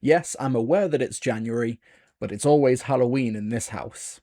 Yes, I'm aware that it's January, but it's always Halloween in this house.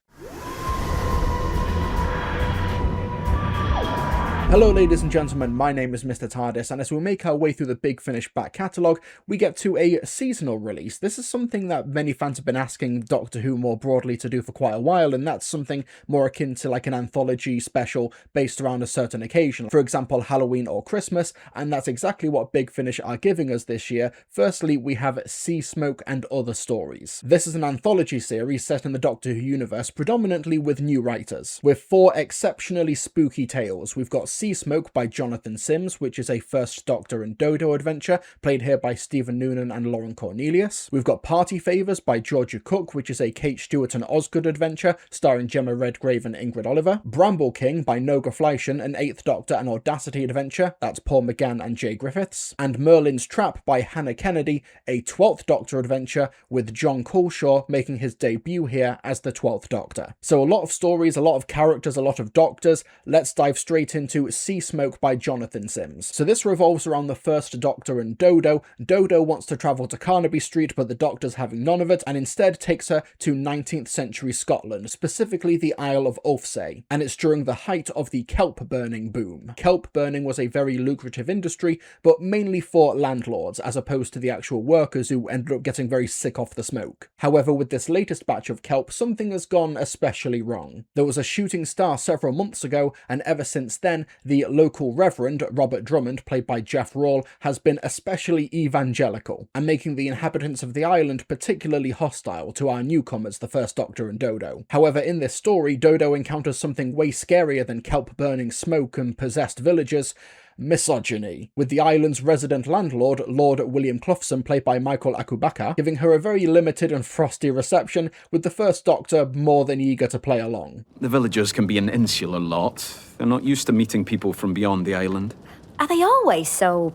Hello ladies and gentlemen, my name is Mr. TARDIS, and as we make our way through the Big Finish back catalogue, we get to a seasonal release. This is something that many fans have been asking Doctor Who more broadly to do for quite a while, and that's something more akin to like an anthology special based around a certain occasion, for example Halloween or Christmas, and that's exactly what Big Finish are giving us this year. Firstly, we have Sea Smoke and Other Stories. This is an anthology series set in the Doctor Who universe, predominantly with new writers, with 4 exceptionally spooky tales. We've got Sea Smoke by Jonathan Sims, which is a First Doctor and Dodo adventure, played here by Stephen Noonan and Lauren Cornelius. We've got Party Favours by Georgia Cook, which is a Kate Stewart and Osgood adventure, starring Gemma Redgrave and Ingrid Oliver. Bramble King by Noga Fleischman, an 8th Doctor and Audacity adventure, that's Paul McGann and Jay Griffiths. And Merlin's Trap by Hannah Kennedy, a 12th Doctor adventure, with John Culshaw making his debut here as the 12th Doctor. So a lot of stories, a lot of characters, a lot of doctors. Let's dive straight into Sea Smoke by Jonathan Sims. So this revolves around the First Doctor and Dodo. Dodo wants to travel to Carnaby Street, but the Doctor's having none of it, and instead takes her to 19th century Scotland, specifically the Isle of Ulfsay, and it's during the height of the kelp burning boom. Kelp burning was a very lucrative industry, but mainly for landlords, as opposed to the actual workers who ended up getting very sick off the smoke. However, with this latest batch of kelp, something has gone especially wrong. There was a shooting star several months ago, and ever since then, the local Reverend, Robert Drummond, played by Jeff Rawle, has been especially evangelical, and making the inhabitants of the island particularly hostile to our newcomers, the First Doctor and Dodo. However, in this story, Dodo encounters something way scarier than kelp-burning smoke and possessed villagers: misogyny, with the island's resident landlord, Lord William Cloughson, played by Michael Akubaka, giving her a very limited and frosty reception, with the First Doctor more than eager to play along. The villagers can be an insular lot. They're not used to meeting people from beyond the island. Are they always so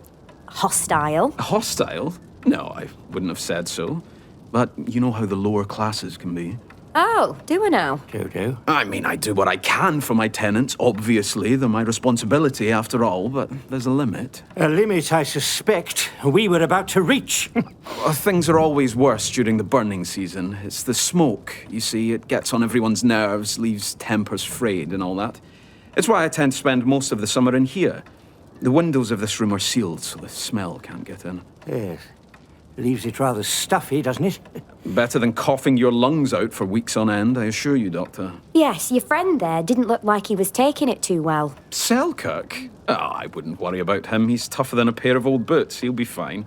hostile? Hostile? No, I wouldn't have said so. But you know how the lower classes can be. Oh, do I now? Do. I mean, I do what I can for my tenants. Obviously, they're my responsibility after all, but there's a limit. A limit I suspect we were about to reach. Well, things are always worse during the burning season. It's the smoke, you see. It gets on everyone's nerves, leaves tempers frayed and all that. It's why I tend to spend most of the summer in here. The windows of this room are sealed, so the smell can't get in. Yes. Leaves it rather stuffy, doesn't it? Better than coughing your lungs out for weeks on end, I assure you, Doctor. Yes, your friend there didn't look like he was taking it too well. Selkirk? Oh, I wouldn't worry about him. He's tougher than a pair of old boots. He'll be fine.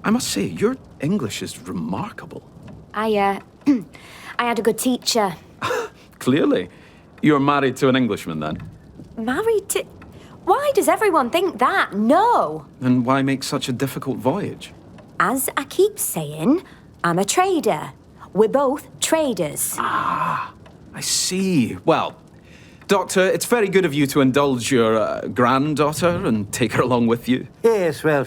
I must say, your English is remarkable. I had a good teacher. Clearly. You're married to an Englishman, then? Married to... Why does everyone think that? No! Then why make such a difficult voyage? As I keep saying, I'm a trader. We're both traders. I see. Well, Doctor, it's very good of you to indulge your granddaughter and take her along with you. Yes, well,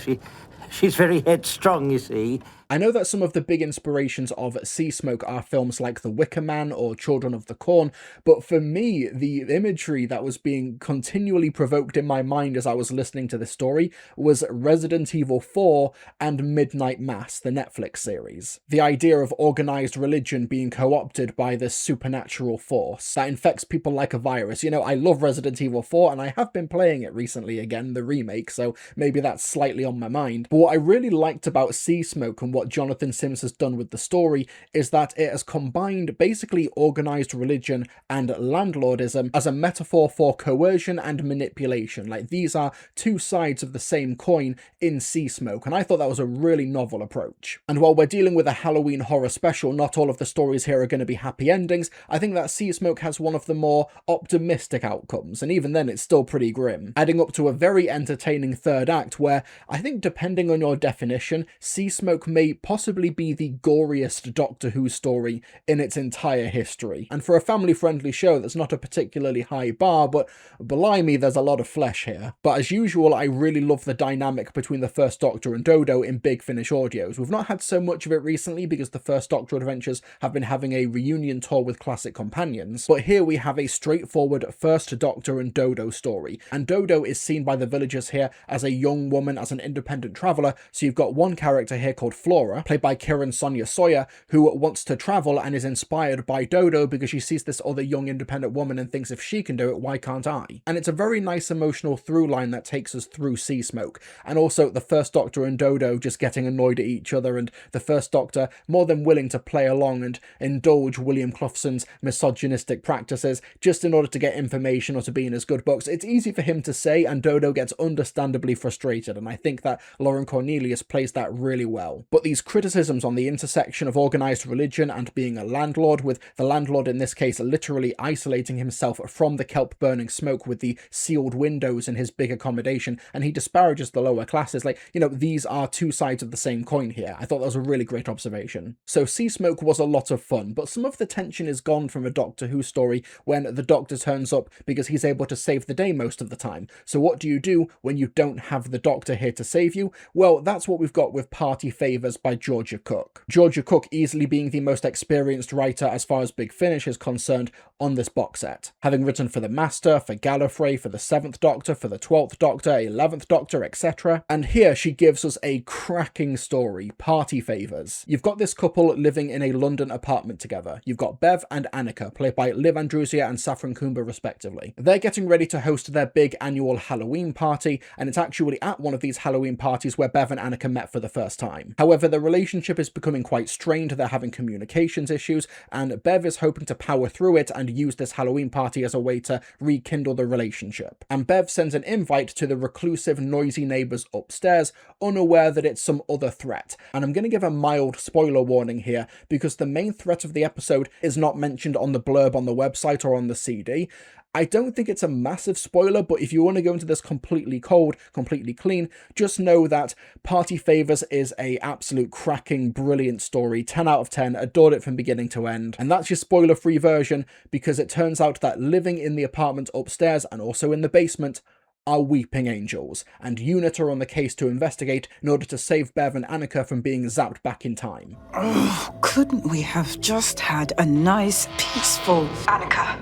she's very headstrong, you see. I know that some of the big inspirations of Sea Smoke are films like The Wicker Man or Children of the Corn, but for me, the imagery that was being continually provoked in my mind as I was listening to this story was Resident Evil 4 and Midnight Mass, the Netflix series. The idea of organised religion being co-opted by this supernatural force that infects people like a virus. You know, I love Resident Evil 4 and I have been playing it recently again, the remake, so maybe that's slightly on my mind. But what I really liked about Sea Smoke and what Jonathan Sims has done with the story is that it has combined basically organised religion and landlordism as a metaphor for coercion and manipulation. Like, these are two sides of the same coin in Sea Smoke, and I thought that was a really novel approach. And while we're dealing with a Halloween horror special, not all of the stories here are going to be happy endings. I think that Sea Smoke has one of the more optimistic outcomes, and even then it's still pretty grim, adding up to a very entertaining third act where I think, depending on your definition, Sea Smoke may possibly be the goriest Doctor Who story in its entire history. And for a family-friendly show, that's not a particularly high bar, but blimey, there's a lot of flesh here. But as usual, I really love the dynamic between the First Doctor and Dodo in Big Finish audios. We've not had so much of it recently because the First Doctor adventures have been having a reunion tour with classic companions, but here we have a straightforward First Doctor and Dodo story, and Dodo is seen by the villagers here as a young woman, as an independent traveller. So you've got one character here called Flora, Laura, played by Kieran Sonia Sawyer, who wants to travel and is inspired by Dodo because she sees this other young independent woman and thinks if she can do it, why can't I? And it's a very nice emotional through line that takes us through Seasmoke. And also the First Doctor and Dodo just getting annoyed at each other, and the First Doctor more than willing to play along and indulge William Cloughson's misogynistic practices just in order to get information or to be in his good books. It's easy for him to say, and Dodo gets understandably frustrated, and I think that Lauren Cornelius plays that really well. But these criticisms on the intersection of organised religion and being a landlord, with the landlord in this case literally isolating himself from the kelp burning smoke with the sealed windows in his big accommodation, and he disparages the lower classes, like, you know, these are two sides of the same coin here. I thought that was a really great observation. So Seasmoke was a lot of fun, but some of the tension is gone from a Doctor Who story when the Doctor turns up because he's able to save the day most of the time. So what do you do when you don't have the Doctor here to save you? Well, that's what we've got with Party Favours by Georgia Cook. Georgia Cook easily being the most experienced writer as far as Big Finish is concerned on this box set, having written for the Master, for Gallifrey, for the 7th Doctor, for the 12th Doctor, 11th Doctor, etc. And here she gives us a cracking story, Party Favours. You've got this couple living in a London apartment together. You've got Bev and Annika, played by Liv Andrusia and Saffron Coomber respectively. They're getting ready to host their big annual Halloween party, and it's actually at one of these Halloween parties where Bev and Annika met for the first time. However, their relationship is becoming quite strained, they're having communications issues, and Bev is hoping to power through it and use this Halloween party as a way to rekindle the relationship. And Bev sends an invite to the reclusive, noisy neighbours upstairs, unaware that it's some other threat. And I'm going to give a mild spoiler warning here, because the main threat of the episode is not mentioned on the blurb on the website or on the CD. I don't think it's a massive spoiler, but if you want to go into this completely cold, completely clean, just know that Party Favours is a absolute cracking, brilliant story. 10 out of 10, adored it from beginning to end. And that's your spoiler-free version, because it turns out that living in the apartment upstairs and also in the basement are weeping angels, and UNIT are on the case to investigate in order to save Bev and Annika from being zapped back in time. Oh, couldn't we have just had a nice, peaceful... Annika,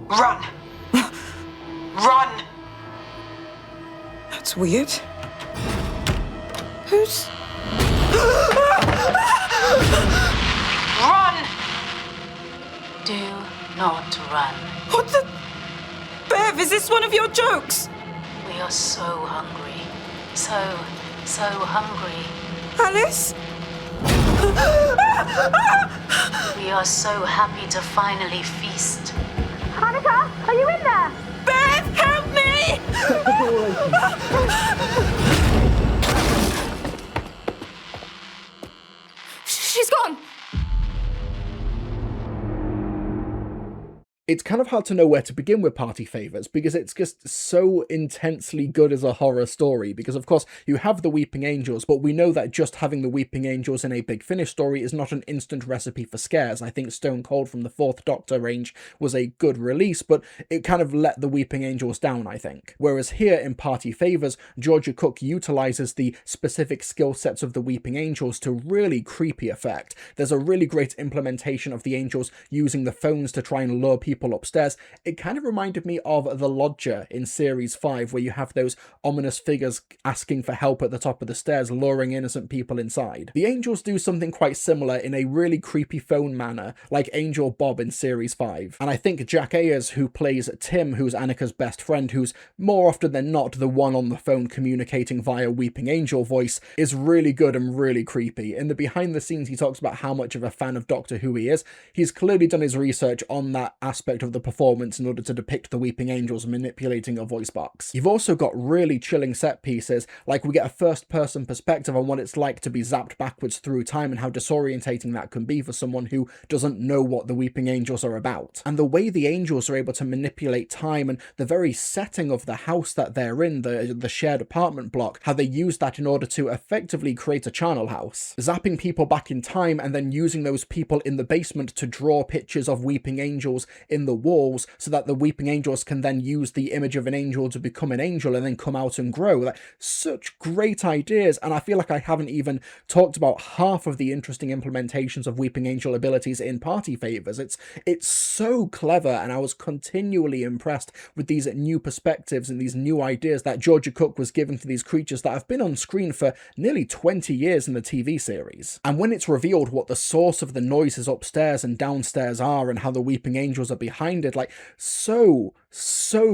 run! Run! That's weird. Who's... Run! Do not run. What the... Bev, is this one of your jokes? We are so hungry. So hungry. Alice? We are so happy to finally feast. Hanukkah, are you in there? Bev, help me! She's gone! It's kind of hard to know where to begin with Party Favours, because it's just so intensely good as a horror story, because of course you have the Weeping Angels, but we know that just having the Weeping Angels in a Big Finish story is not an instant recipe for scares. I think Stone Cold from the 4th Doctor range was a good release, but it kind of let the Weeping Angels down, I think. Whereas here in Party Favours, Georgia Cook utilises the specific skill sets of the Weeping Angels to really creepy effect. There's a really great implementation of the angels using the phones to try and lure people upstairs. It kind of reminded me of The Lodger in Series 5, where you have those ominous figures asking for help at the top of the stairs, luring innocent people inside. The angels do something quite similar in a really creepy phone manner, like Angel Bob in Series 5. And I think Jack Ayers, who plays Tim, who's Annika's best friend, who's more often than not the one on the phone communicating via Weeping Angel voice, is really good and really creepy. In the behind the scenes, he talks about how much of a fan of Doctor Who he is. He's clearly done his research on that aspect of the performance in order to depict the Weeping Angels manipulating a voice box. You've also got really chilling set pieces, like we get a first-person perspective on what it's like to be zapped backwards through time and how disorientating that can be for someone who doesn't know what the Weeping Angels are about. And the way the angels are able to manipulate time and the very setting of the house that they're in, the shared apartment block, how they use that in order to effectively create a charnel house. Zapping people back in time and then using those people in the basement to draw pictures of Weeping Angels in the walls so that the weeping angels can then use the image of an angel to become an angel and then come out and grow. Like, such great ideas, and I feel like I haven't even talked about half of the interesting implementations of weeping angel abilities in Party Favors. It's so clever, and I was continually impressed with these new perspectives and these new ideas that Georgia Cook was giving to these creatures that have been on screen for nearly 20 years in the TV series. And when it's revealed what the source of the noises upstairs and downstairs are and how the weeping angels are behind it, like, so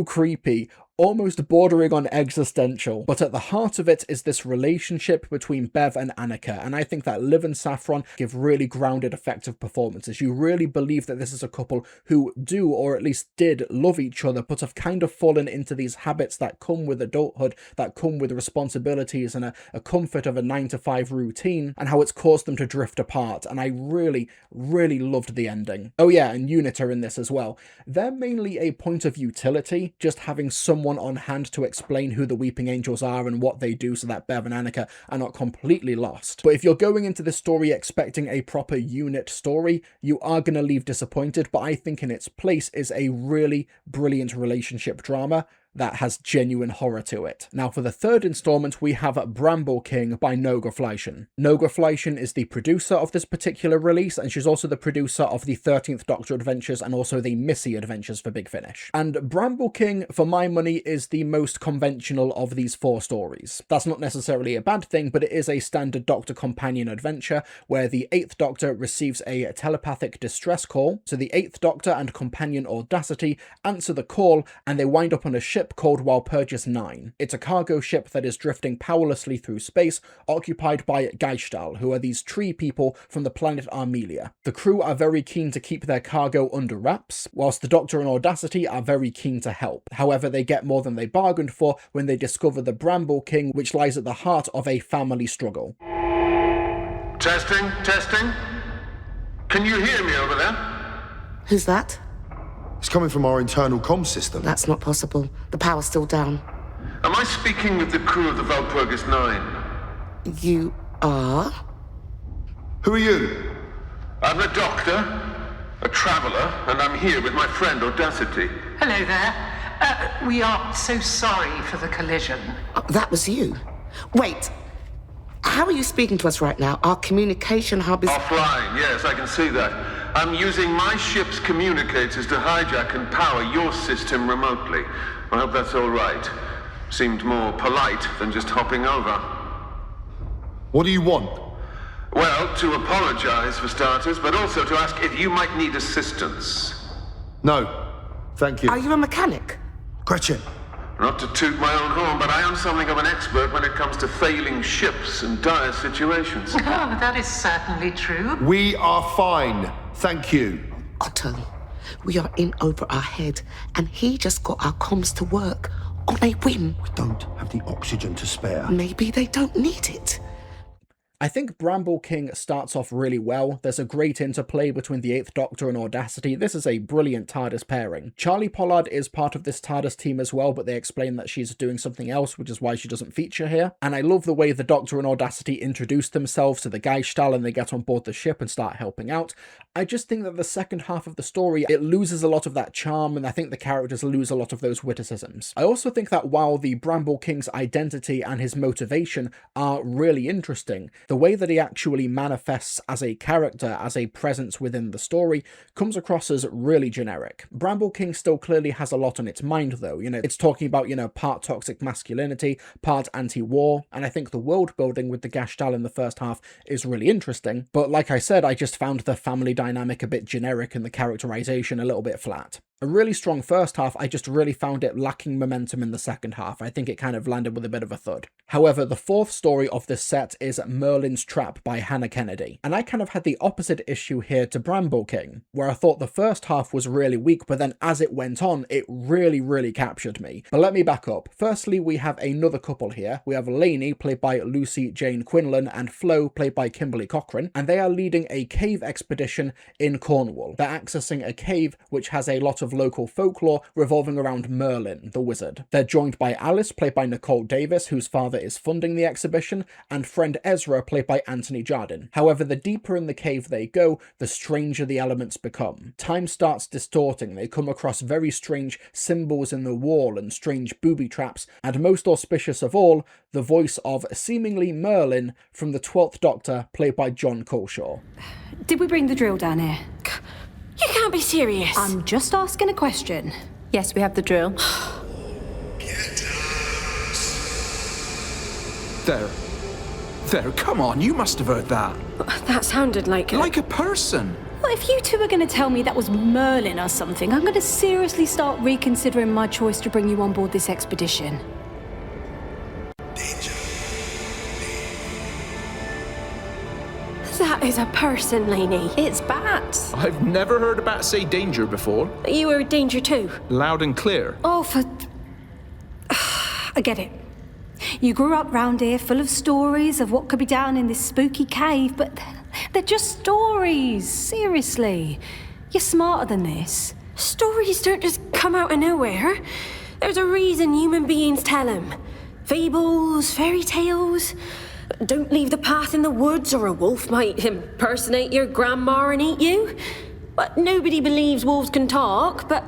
creepy, almost bordering on existential. But at the heart of it is this relationship between Bev and Annika, and I think that Liv and Saffron give really grounded, effective performances. You really believe that this is a couple who do, or at least did, love each other, but have kind of fallen into these habits that come with adulthood, that come with responsibilities and a comfort of a 9-to-5 routine, and how it's caused them to drift apart. And I really loved the ending. Oh yeah, and Unit are in this as well. They're mainly a point of utility, just having someone on hand to explain who the Weeping Angels are and what they do so that Bev and Annika are not completely lost. But if you're going into this story expecting a proper Unit story, you are going to leave disappointed, but I think in its place is a really brilliant relationship drama that has genuine horror to it. Now for the third installment, we have Bramble King by Noga Fleischen. Noga Fleischen is the producer of this particular release, and she's also the producer of the 13th Doctor Adventures and also the Missy Adventures for Big Finish. And Bramble King, for my money, is the most conventional of these 4 stories. That's not necessarily a bad thing, but it is a standard Doctor companion adventure where the 8th Doctor receives a telepathic distress call, so the 8th Doctor and companion Audacity answer the call, and they wind up on a ship called Walpurgis 9. It's a cargo ship that is drifting powerlessly through space, occupied by Geistal, who are these tree people from the planet Armelia. The crew are very keen to keep their cargo under wraps, whilst the Doctor and Audacity are very keen to help. However, they get more than they bargained for when they discover the Bramble King, which lies at the heart of a family struggle. Testing. Can you hear me over there? Who's that? It's coming from our internal comm system. That's not possible. The power's still down. Am I speaking with the crew of the Walpurgis 9? You are? Who are you? I'm a doctor, a traveller, and I'm here with my friend Audacity. Hello there. We are so sorry for the collision. That was you. Wait. How are you speaking to us right now? Our communication hub is... Offline, yes, I can see that. I'm using my ship's communicators to hijack and power your system remotely. I hope that's all right. Seemed more polite than just hopping over. What do you want? Well, to apologize for starters, but also to ask if you might need assistance. No, thank you. Are you a mechanic? Gretchen. Not to toot my own horn, but I am something of an expert when it comes to failing ships and dire situations. Oh, that is certainly true. We are fine, thank you. Otto, we are in over our head, and he just got our comms to work on a whim. We don't have the oxygen to spare. Maybe they don't need it. I think Bramble King starts off really well. There's a great interplay between the 8th Doctor and Audacity. This is a brilliant TARDIS pairing. Charlie Pollard is part of this TARDIS team as well, but they explain that she's doing something else, which is why she doesn't feature here. And I love the way the Doctor and Audacity introduce themselves to the Geistal and they get on board the ship and start helping out. I just think that the second half of the story, it loses a lot of that charm, and I think the characters lose a lot of those witticisms. I also think that while the Bramble King's identity and his motivation are really interesting, the way that he actually manifests as a character, as a presence within the story, comes across as really generic. Bramble King still clearly has a lot on its mind though, it's talking about, part toxic masculinity, part anti-war, and I think the world building with the Geistal in the first half is really interesting, but like I said, I just found the family dynamic a bit generic and the characterization a little bit flat. A really strong first half, I just really found it lacking momentum in the second half. I think it kind of landed with a bit of a thud. However, the 4th story of this set is Merlin's Trap by Hannah Kennedy, and I kind of had the opposite issue here to Bramble King, where I thought the first half was really weak, but then as it went on, it really captured me. But let me back up. Firstly, we have another couple here. We have Lainey, played by Lucy Jane Quinlan, and Flo, played by Kimberly Cochran, and they are leading a cave expedition in Cornwall. They're accessing a cave which has a lot of of local folklore revolving around Merlin, the wizard. They're joined by Alice, played by Nicole Davis, whose father is funding the exhibition, and friend Ezra, played by Anthony Jardin. However, the deeper in the cave they go, the stranger the elements become. Time starts distorting, they come across very strange symbols in the wall and strange booby traps, and most auspicious of all, the voice of seemingly Merlin from the 12th Doctor, played by Jon Culshaw. Did we bring the drill down here? You can't be serious. I'm just asking a question. Yes, we have the drill. There, come on, you must have heard that. That sounded like Like a person. Well, if you two are going to tell me that was Merlin or something, I'm going to seriously start reconsidering my choice to bring you on board this expedition. That is a person, Lainey. It's bats. I've never heard a bat say danger before. You were danger too. Loud and clear. Oh, I get it. You grew up round here full of stories of what could be down in this spooky cave, but they're just stories. Seriously. You're smarter than this. Stories don't just come out of nowhere. There's a reason human beings tell them. Fables, fairy tales. Don't leave the path in the woods or a wolf might impersonate your grandma and eat you. But nobody believes wolves can talk, but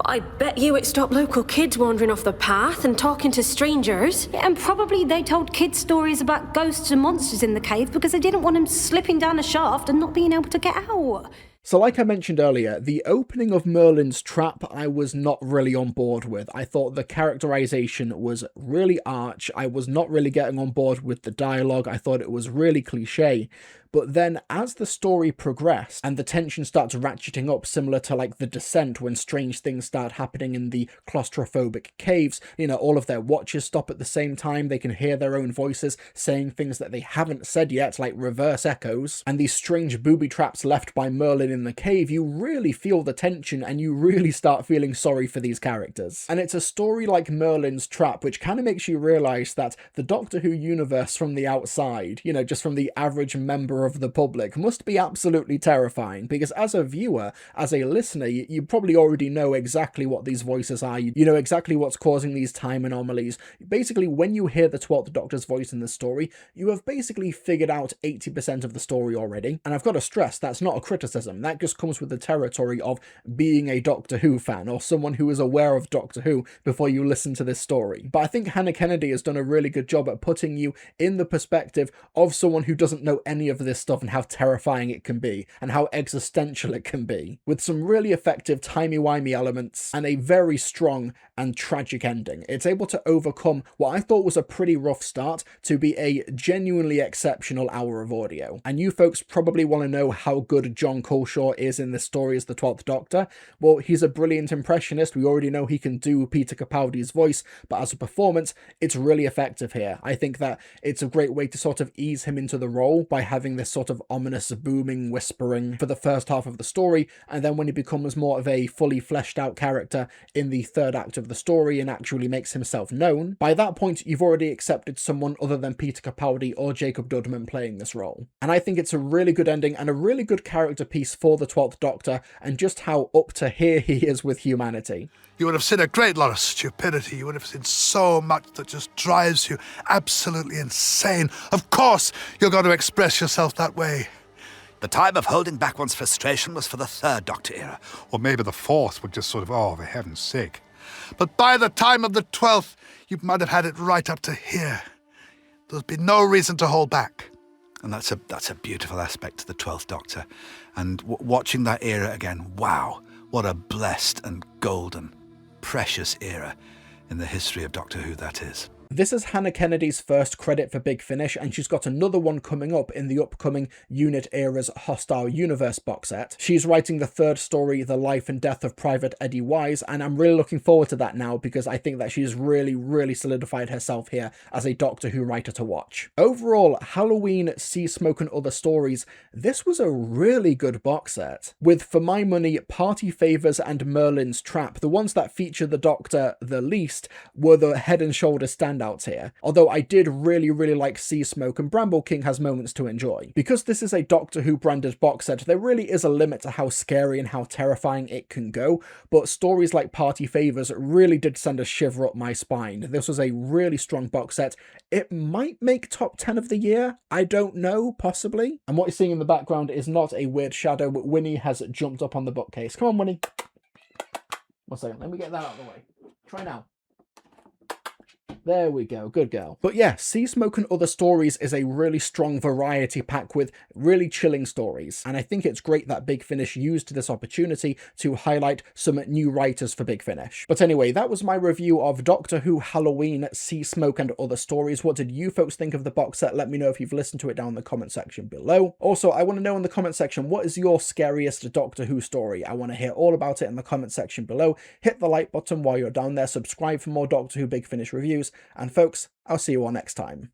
I bet you it stopped local kids wandering off the path and talking to strangers. Yeah, and probably they told kids stories about ghosts and monsters in the cave because they didn't want them slipping down a shaft and not being able to get out. So like I mentioned earlier, the opening of Merlin's trap I was not really on board with. I thought the characterization was really arch. I was not really getting on board with the dialogue. I thought it was really cliche. But then as the story progressed and the tension starts ratcheting up, similar to like The Descent, when strange things start happening in the claustrophobic caves, you know, all of their watches stop at the same time, they can hear their own voices saying things that they haven't said yet, like reverse echoes, and these strange booby traps left by Merlin in the cave, you really feel the tension and you really start feeling sorry for these characters. And it's a story like Merlin's Trap which kind of makes you realise that the Doctor Who universe from the outside, you know, just from the average member of the public, must be absolutely terrifying, because as a viewer, as a listener, you probably already know exactly what these voices are, you know exactly what's causing these time anomalies. Basically, when you hear the 12th Doctor's voice in the story, you have basically figured out 80% of the story already, and I've got to stress, that's not a criticism, that just comes with the territory of being a Doctor Who fan, or someone who is aware of Doctor Who before you listen to this story. But I think Hannah Kennedy has done a really good job at putting you in the perspective of someone who doesn't know any of this stuff and how terrifying it can be and how existential it can be, with some really effective timey-wimey elements and a very strong and tragic ending. It's able to overcome what I thought was a pretty rough start to be a genuinely exceptional hour of audio. And you folks probably want to know how good Jon Culshaw is in this story as the 12th Doctor. Well, he's a brilliant impressionist. We already know he can do Peter Capaldi's voice, but as a performance, it's really effective here. I think that it's a great way to sort of ease him into the role by having this sort of ominous booming whispering for the first half of the story, and then when he becomes more of a fully fleshed out character in the third act of the story and actually makes himself known, by that point you've already accepted someone other than Peter Capaldi or Jacob Dudman playing this role. And I think it's a really good ending and a really good character piece for the 12th Doctor, and just how up to here he is with humanity. You would have seen a great lot of stupidity. You would have seen so much that just drives you absolutely insane. Of course, you're going to express yourself that way. The time of holding back one's frustration was for the third Doctor era. Or maybe the fourth would just sort of, oh, for heaven's sake. But by the time of the 12th, you might have had it right up to here. There'd be no reason to hold back. And that's a beautiful aspect to the 12th Doctor. And watching that era again, wow, what a blessed and golden, precious era in the history of Doctor Who that is. This is Hannah Kennedy's first credit for Big Finish, and she's got another one coming up in the upcoming Unit Era's Hostile Universe box set. She's writing the third story, The Life and Death of Private Eddie Wise, and I'm really looking forward to that now because I think that she's really solidified herself here as a Doctor Who writer to watch. Overall, Halloween, Sea Smoke and Other Stories, this was a really good box set. With, for my money, Party Favours and Merlin's Trap, the ones that feature the Doctor the least were the head and shoulders standout standouts here, although I did really like Sea Smoke, and Bramble King has moments to enjoy. Because this is a Doctor Who branded box set, there really is a limit to how scary and how terrifying it can go, but stories like Party Favours really did send a shiver up my spine. This was a really strong box set. It might make top 10 of the year, I don't know, possibly. And what you're seeing in the background is not a weird shadow, but Winnie has jumped up on the bookcase. Come on, Winnie. 1 second, let me get that out of the way. Try now. There we go, good girl. But yeah, Sea Smoke and Other Stories is a really strong variety pack with really chilling stories, and I think it's great that Big Finish used this opportunity to highlight some new writers for Big Finish. But anyway, that was my review of Doctor Who Halloween, Sea Smoke and Other Stories. What did you folks think of the box set? Let me know if you've listened to it down in the comment section below. Also, I want to know in the comment section, what is your scariest Doctor Who story? I want to hear all about it in the comment section below. Hit the like button while you're down there, subscribe for more Doctor Who Big Finish reviews, and folks, I'll see you all next time.